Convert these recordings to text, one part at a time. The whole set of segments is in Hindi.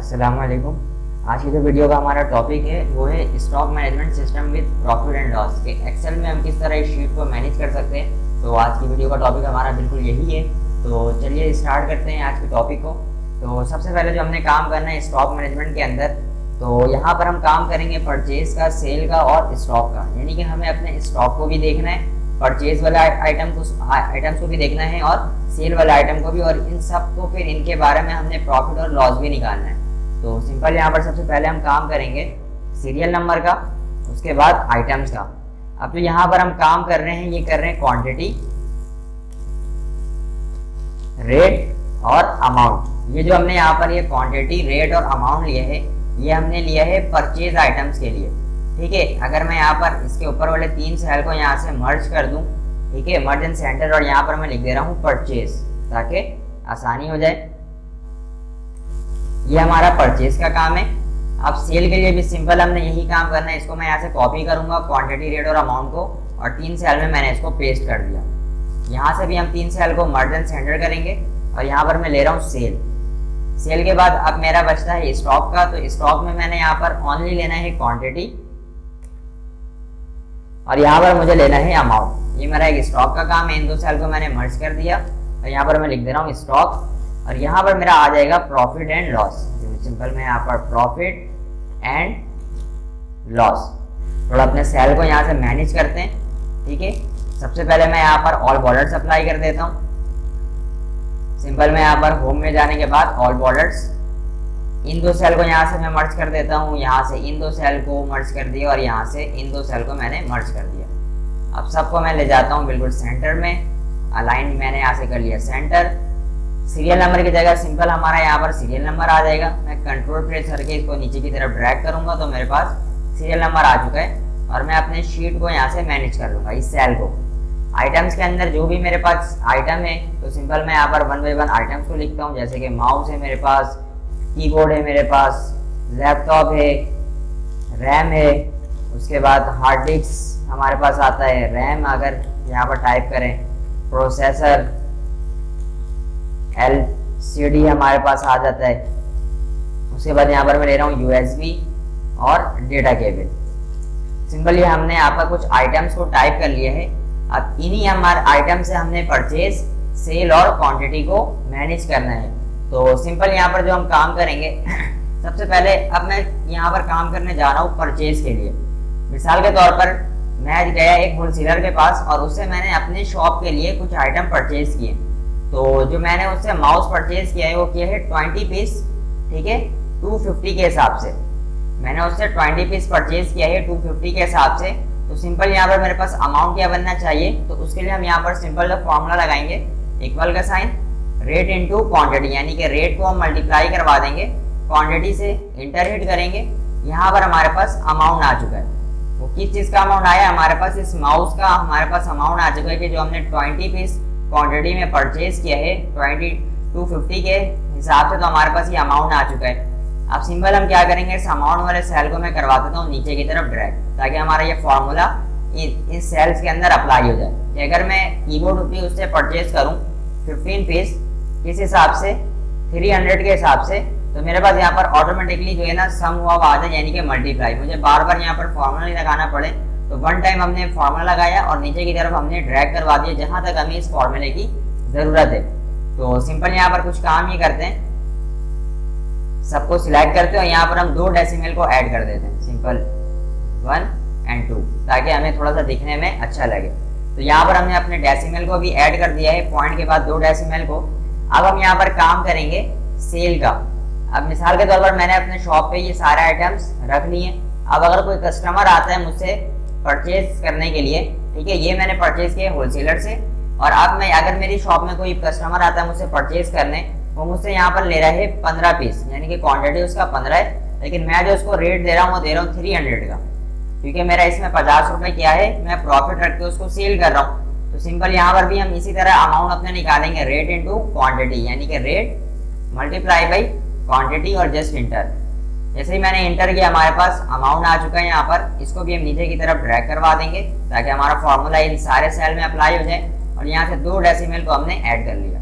अस्सलाम वालेकुम। आज की जो वीडियो का हमारा टॉपिक है वो है stock management system with profit and loss के एक्सेल में हम किस तरह इस शीट को मैनेज कर सकते हैं। तो आज की वीडियो का टॉपिक हमारा बिल्कुल यही है। तो चलिए स्टार्ट करते हैं आज के टॉपिक को। तो सबसे पहले जो हमने काम करना है स्टॉक मैनेजमेंट के अंदर, तो यहाँ पर हम काम करेंगे परचेज का, सेल का और स्टॉक का। यानी कि हमें अपने स्टॉक को भी देखना है, परचेज वाला आइटम्स को भी देखना है और सेल वाला आइटम को भी, और इन सब को फिर इनके बारे में हमने प्रॉफिट और लॉस भी निकालना है। तो सिंपल यहाँ पर सबसे पहले हम काम करेंगे सीरियल नंबर का, उसके बाद आइटम्स का। अब तो यहाँ पर हम काम कर रहे हैं, ये कर रहे हैं क्वांटिटी, रेट और अमाउंट। ये जो हमने यहाँ पर ये क्वांटिटी, रेट और अमाउंट लिए है, ये हमने लिया है परचेज आइटम्स के लिए। ठीक है, अगर मैं यहाँ पर इसके ऊपर वाले 3 सेल को यहाँ से मर्ज कर दूं, ठीक है, मर्ज इन सेंटर, और यहाँ पर मैं लिख दे रहा हूँ परचेज ताकि आसानी हो जाए। ये हमारा परचेज का काम है। अब सेल के लिए भी सिंपल हमने यही काम करना है। इसको मैं यहाँ से कॉपी करूंगा क्वांटिटी, रेट और अमाउंट को, और 3 सेल में मैंने इसको पेस्ट कर दिया। यहाँ से भी हम 3 सेल को मर्ज एंड सेंटर करेंगे, और यहाँ पर मैं ले रहा हूँ सेल। सेल के बाद अब मेरा बचता है स्टॉक का। तो स्टॉक में मैंने यहाँ पर ओनली लेना है क्वांटिटी, और यहाँ पर मुझे लेना है अमाउंट। ये मेरा एक स्टॉक का काम है। इन 2 सेल को मैंने मर्ज कर दिया, और यहाँ पर मैं लिख दे रहा हूँ स्टॉक, और यहाँ पर मेरा आ जाएगा प्रॉफिट एंड लॉस। सिंपल में यहाँ पर प्रॉफिट एंड लॉस। थोड़ा अपने सेल को यहाँ से मैनेज करते हैं। ठीक है, सबसे पहले मैं यहाँ पर ऑल बॉर्डर्स अप्लाई कर देता हूँ। सिंपल में यहाँ पर होम में जाने के बाद ऑल बॉर्डर्स, इन 2 सेल को यहाँ से मैं मर्ज कर देता हूँ। यहाँ से इन 2 सेल को मर्ज कर दिया, और यहाँ से इन 2 सेल को मैंने मर्ज कर दिया। अब सबको मैं ले जाता हूँ बिल्कुल सेंटर में। अलाइन मैंने यहाँ से कर लिया सेंटर। सीरियल नंबर की जगह सिंपल हमारा यहाँ पर सीरियल नंबर आ जाएगा। मैं कंट्रोल प्रेस करके इसको नीचे की तरफ ड्रैग करूंगा तो मेरे पास सीरियल नंबर आ चुका है, और मैं अपने शीट को यहाँ से मैनेज कर लूंगा इस सेल को। आइटम्स के अंदर जो भी मेरे पास आइटम है, तो सिंपल मैं यहाँ पर 1 बाय 1 आइटम्स को लिखता हूँ। जैसे कि माउस है मेरे पास, कीबोर्ड है मेरे पास, लैपटॉप है, रैम है, उसके बाद हार्ड डिस्क हमारे पास आता है, रैम अगर यहाँ पर टाइप करें, प्रोसेसर, LCD हमारे पास आ जाता है। उसके बाद यहाँ पर मैं ले रहा हूँ USB और डेटा केबल। सिंपल ये हमने यहाँ पर कुछ आइटम्स को टाइप कर लिए है। अब इन्हीं हमारे आइटम से हमने परचेज, सेल और क्वांटिटी को मैनेज करना है। तो सिंपल यहाँ पर जो हम काम करेंगे सबसे पहले अब मैं यहाँ पर काम करने जा रहा हूँ परचेज के लिए। मिसाल के तौर पर मैं गया एक होलसेलर के पास, और उससे मैंने अपने शॉप के लिए कुछ आइटम परचेज किए। तो जो मैंने उससे माउस परचेज किया है वो किया है 20 पीस। ठीक है, 250 के हिसाब से मैंने उससे 20 पीस परचेज किया है 250 के हिसाब से। तो सिंपल यहाँ पर मेरे पास अमाउंट क्या बनना चाहिए, तो उसके लिए हम यहाँ पर सिंपल जो फॉर्मूला लगाएंगे, इक्वल का साइन, रेट इनटू क्वांटिटी, यानी कि रेट को हम मल्टीप्लाई करवा देंगे क्वांटिटी से, इंटर हिट करेंगे। यहाँ पर हमारे पास अमाउंट आ चुका है। वो किस चीज़ का अमाउंट आया हमारे पास, इस माउस का हमारे पास अमाउंट आ चुका है कि जो हमने 20 पीस क्वांटिटी में परचेज किया है 250 के हिसाब से, तो हमारे पास ये अमाउंट आ चुका है। अब सिंपल हम क्या करेंगे, इस अमाउंट वाले सेल को मैं करवा देता हूँ नीचे की तरफ ड्रैग, ताकि हमारा ये फॉर्मूला इस सेल्स के अंदर अप्लाई हो जाए। कि अगर मैं कीबोर्ड रुपी उससे परचेज करूँ 15 पीस, किस हिसाब से, 300 के हिसाब से, तो मेरे पास यहाँ पर ऑटोमेटिकली जो है ना सम हुआ आ जाए, यानी कि मल्टीप्लाई। मुझे बार बार यहाँ पर फॉर्मूला नहीं लगाना पड़े। तो 1 टाइम हमने फॉर्मूला लगाया और नीचे की तरफ हमने ड्रैग करवा दिया जहां तक हमें इस फॉर्मूले की जरूरत है। तो सिंपल यहाँ पर कुछ काम ही करते हैं, सबको सिलेक्ट करते हैं और यहाँ पर हम 2 डेसिमल को ऐड कर देते हैं, सिंपल 1 और 2, ताकि हमें थोड़ा सा दिखने में अच्छा लगे। तो यहाँ पर हमने अपने डेसिमल को भी ऐड कर दिया है, पॉइंट के बाद 2 डेसिमल को। अब हम यहाँ पर काम करेंगे सेल का। अब मिसाल के तौर पर मैंने अपने शॉप पे ये सारे आइटम्स रख लिए। अब अगर कोई कस्टमर आता है मुझसे परचेज करने के लिए, ठीक है, ये मैंने परचेज किया होलसेलर से, और अब मैं अगर मेरी शॉप में कोई कस्टमर आता है मुझसे परचेज करने, वो मुझसे यहाँ पर ले रहा है 15 पीस, यानी कि क्वांटिटी उसका 15 है, लेकिन मैं जो उसको रेट दे रहा हूँ वो दे रहा हूँ 300 का, क्योंकि मेरा इसमें 50 रुपये क्या है, मैं प्रॉफिट रख के उसको सेल कर रहा हूँ। तो सिंपल यहाँ पर भी हम इसी तरह अमाउंट अपने निकालेंगे, रेट इंटू क्वांटिटी, यानी कि रेट मल्टीप्लाई बाई क्वांटिटी और जस्ट इंटर। जैसे ही मैंने इंटर किया हमारे पास अमाउंट आ चुका है यहाँ पर। इसको भी हम नीचे की तरफ ड्रैग करवा देंगे ताकि हमारा फॉर्मूला इन सारे सेल में अप्लाई हो जाए, और यहाँ से 2 डेसिमल को हमने ऐड कर लिया।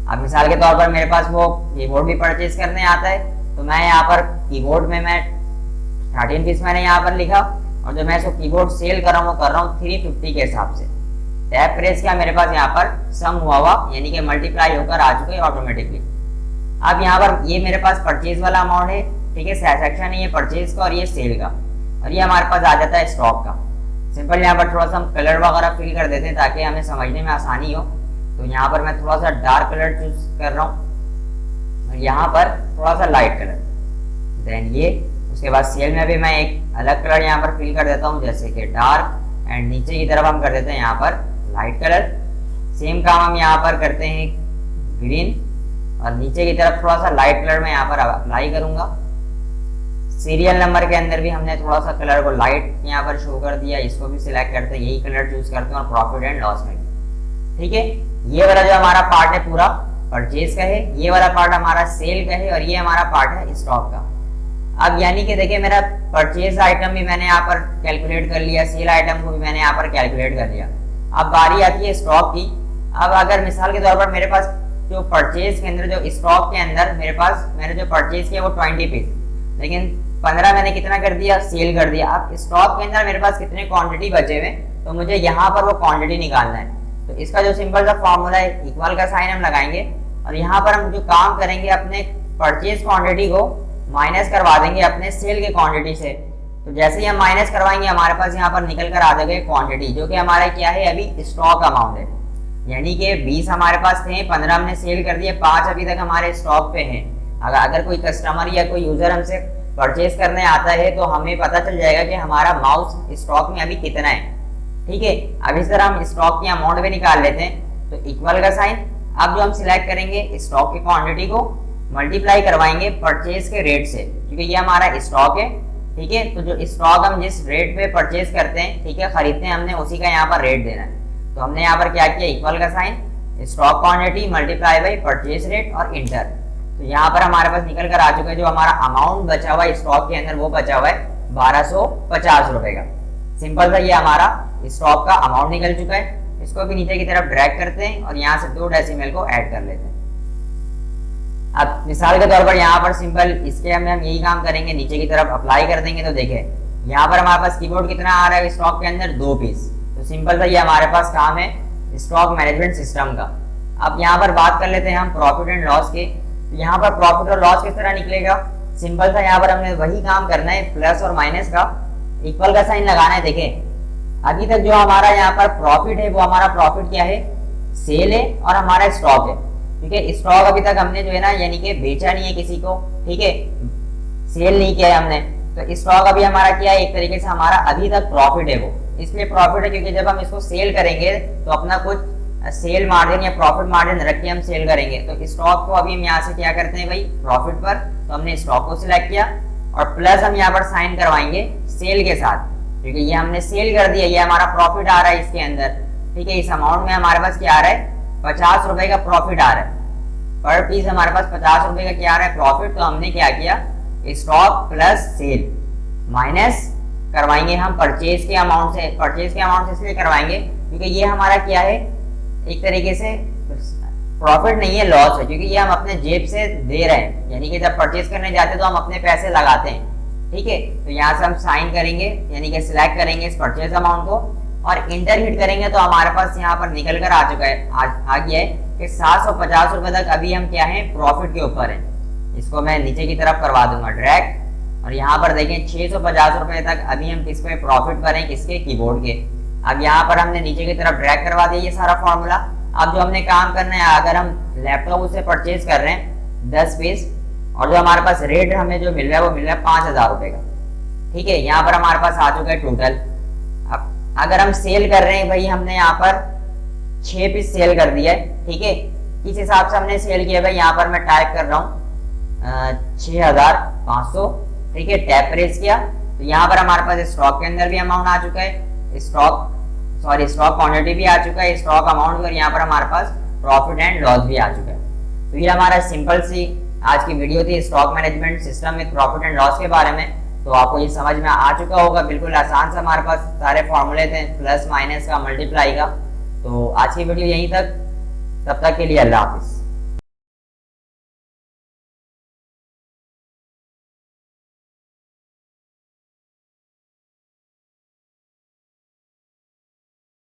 अब मिसाल के तौर पर मेरे पास वो कीबोर्ड भी परचेज करने आता है, तो मैं यहाँ पर कीबोर्ड में मैं 13 पीस मैंने यहाँ पर लिखा, और जो मैं इसको कीबोर्ड सेल कर रहा हूँ वो कर रहा हूँ 350 के हिसाब से। टैब प्रेस किया, मेरे पास यहाँ पर सम हुआ यानी कि मल्टीप्लाई होकर आ चुका है ऑटोमेटिकली। अब यहाँ पर ये मेरे पास परचेज वाला अमाउंट है, ठीक है, सेक्शन है ये परचेज का और ये सेल का, और ये हमारे पास आ जाता है स्टॉक का। सिंपल यहाँ पर थोड़ा सा हम कलर वगैरह फिल कर देते हैं ताकि हमें समझने में आसानी हो। तो यहाँ पर मैं थोड़ा सा डार्क कलर चूज कर रहा हूँ और यहाँ पर थोड़ा सा लाइट कलर, देन ये उसके बाद सेल में भी मैं एक अलग कलर यहाँ पर फिल कर देता हूँ जैसे कि डार्क, एंड नीचे की तरफ हम कर देते हैं यहाँ पर लाइट कलर। सेम काम हम यहाँ पर करते हैं ग्रीन, और नीचे की तरफ थोड़ा सा लाइट कलर में यहाँ पर अप्लाई करूंगा। सीरियल नंबर के अंदर भी हमने थोड़ा सा कलर को लाइट यहाँ पर शो कर दिया, इसको भी सिलेक्ट करते हैं, यही कलर चूज करते हैं, और प्रॉफिट एंड लॉस में भी, ठीक है। ये वाला जो हमारा पार्ट है पूरा परचेज का है, ये वाला पार्ट हमारा सेल का है, और ये हमारा पार्ट है स्टॉक का। अब यानी कि देखिए मेरा परचेज आइटम भी मैंने यहाँ पर कैलकुलेट कर लिया, सेल आइटम को भी मैंने यहाँ पर कैलकुलेट कर लिया। अब बारी आती है स्टॉक की। अब अगर मिसाल के तौर पर मेरे पास जो परचेज के अंदर, जो स्टॉक के अंदर मेरे पास मैंने जो परचेज किया वो 20 पीस, लेकिन 15 मैंने कितना कर दिया, सेल कर दिया। अब स्टॉक के अंदर मेरे पास कितने क्वांटिटी बचे हुए, तो मुझे यहाँ पर वो क्वांटिटी निकालना है। तो इसका जो सिंपल सा फॉर्मूला है, इक्वल का साइन हम लगाएंगे, और यहाँ पर हम जो काम करेंगे अपने परचेज क्वांटिटी को माइनस करवा देंगे अपने सेल के क्वांटिटी से। तो जैसे ही हम माइनस करवाएंगे हमारे पास यहाँ पर निकल कर आ जाएगा क्वांटिटी, जो कि हमारा क्या है अभी स्टॉक अमाउंट है। यानी कि 20 हमारे पास थे, 15 हमने सेल कर दिए, 5 अभी तक हमारे स्टॉक पे हैं। अगर कोई कस्टमर या कोई यूजर हमसे परचेज करने आता है तो हमें पता चल जाएगा कि हमारा माउस स्टॉक में अभी कितना है, ठीक है। अब इस तरह हम स्टॉक की अमाउंट भी निकाल लेते हैं। तो इक्वल का साइन, अब जो हम सिलेक्ट करेंगे स्टॉक की क्वांटिटी को मल्टीप्लाई करवाएंगे परचेज के रेट से, क्योंकि ये हमारा स्टॉक है, ठीक है। तो जो स्टॉक हम जिस रेट पे परचेज करते हैं, ठीक है, खरीदते हैं, हमने उसी का यहाँ पर रेट देना है। तो हमने यहाँ पर क्या किया, इक्वल का sign, stock quantity multiply by purchase rate और इंटर। तो यहाँ पर हमारे पास निकल कर आ चुका है जो हमारा अमाउंट बचा हुआ है स्टॉक के अंदर, वो बचा हुआ है 1250 रुपए का। सिंपल सा ये हमारा स्टॉक का अमाउंट निकल चुका है। इसको भी नीचे की तरफ ड्रैग करते हैं और यहाँ से 2 डेसिमल को ऐड कर लेते हैं। अब मिसाल के तौर पर यहाँ पर सिंपल इसके में हम यही काम करेंगे, नीचे की तरफ अप्लाई कर देंगे। तो देखें यहाँ पर हमारे पास कीबोर्ड कितना आ रहा है स्टॉक के अंदर, 2 पीस। तो सिंपल सा ये हमारे पास काम है स्टॉक मैनेजमेंट सिस्टम का। अब यहाँ पर बात कर लेते हैं हम प्रॉफिट एंड लॉस के। तो यहाँ पर प्रॉफिट और लॉस किस तरह निकलेगा, सिंपल सा यहाँ पर हमने वही काम करना है, प्लस और माइनस का इक्वल का साइन लगाना है। देखें अभी तक जो हमारा यहाँ पर प्रॉफिट है वो हमारा प्रॉफिट क्या है, सेल है, और हमारा स्टॉक है, ठीक है। स्टॉक अभी तक हमने जो है ना यानी कि बेचा नहीं है किसी को, ठीक है, सेल नहीं किया है हमने। तो स्टॉक अभी हमारा क्या है, एक तरीके से हमारा अभी तक प्रॉफिट है। वो इसलिए प्रॉफिट है क्योंकि जब हम इसको सेल करेंगे तो अपना कुछ सेल मार्जिन या प्रॉफिट मार्जिन रख के हम सेल करेंगे। तो स्टॉक को अभी हम यहाँ से क्या करते हैं भाई, प्रॉफिट पर, तो हमने स्टॉक को सिलेक्ट किया, और प्लस हम यहाँ पर साइन करवाएंगे सेल के साथ, क्योंकि ये हमने सेल कर दिया, ये हमारा प्रॉफिट आ रहा है इसके अंदर, ठीक है। इस अमाउंट में हमारे पास क्या आ रहा है, 50 रुपए का प्रॉफिट आ रहा है पर पीस, हमारे पास 50 रुपए का क्या आ रहा है प्रॉफिट। तो हमने क्या किया, स्टॉक प्लस सेल माइनस करवाएंगे हम परचेज के अमाउंट से। परचेज के अमाउंट से इसलिए करवाएंगे क्योंकि ये हमारा क्या है, एक तरीके से प्रॉफिट नहीं है, लॉस है, क्योंकि ये हम अपने जेब से दे रहे हैं। यानी कि जब परचेज करने जाते हैं तो हम अपने पैसे लगाते हैं, ठीक है। तो यहाँ से हम साइन करेंगे, यानी कि सिलेक्ट करेंगे इस परचेज अमाउंट को, और इंटर हिट करेंगे तो हमारे पास यहाँ पर निकल कर आ चुका है, आ गया है कि 750 रुपए तक अभी हम क्या है, प्रॉफिट के ऊपर है। इसको मैं नीचे की तरफ करवा दूंगा ड्रैग, और यहाँ पर देखें 650 रुपए तक अभी हम किस पे प्रॉफिट पर हैं, किसके, कीबोर्ड के। अब यहाँ पर हमने नीचे की तरफ ड्रैग करवा दिया ये सारा फॉर्मूला। अब जो हमने काम करना है, अगर हम लैपटॉप से परचेज कर रहे हैं 10 पीस, और जो हमारे पास रेट हमें जो मिल रहा है वो मिल रहा है 5000 रुपए का, ठीक है। यहाँ पर हमारे पास आ चुका है टोटल। अब अगर हम सेल कर रहे हैं भाई, हमने यहाँ पर 6 पीस सेल कर दिया है, ठीक है। किस हिसाब से हमने सेल किया भाई, यहाँ पर मैं टाइप कर रहा हूँ 6500, ठीक है, टैब प्रेस किया। तो यहाँ पर हमारे पास स्टॉक के अंदर भी अमाउंट आ चुका है, स्टॉक क्वांटिटी भी आ चुका है, स्टॉक अमाउंट भी, और यहाँ पर हमारे पास प्रॉफिट एंड लॉस भी आ चुका है। तो ये हमारा सिंपल सी आज की वीडियो थी स्टॉक मैनेजमेंट सिस्टम में प्रॉफिट एंड लॉस के बारे में। तो आपको ये समझ में आ चुका होगा, बिल्कुल आसान से हमारे पास सारे फॉर्मूले थे, प्लस माइनस का, मल्टीप्लाई का। तो आज की वीडियो यहीं तक, तब तक के लिए अल्लाह हाफिज।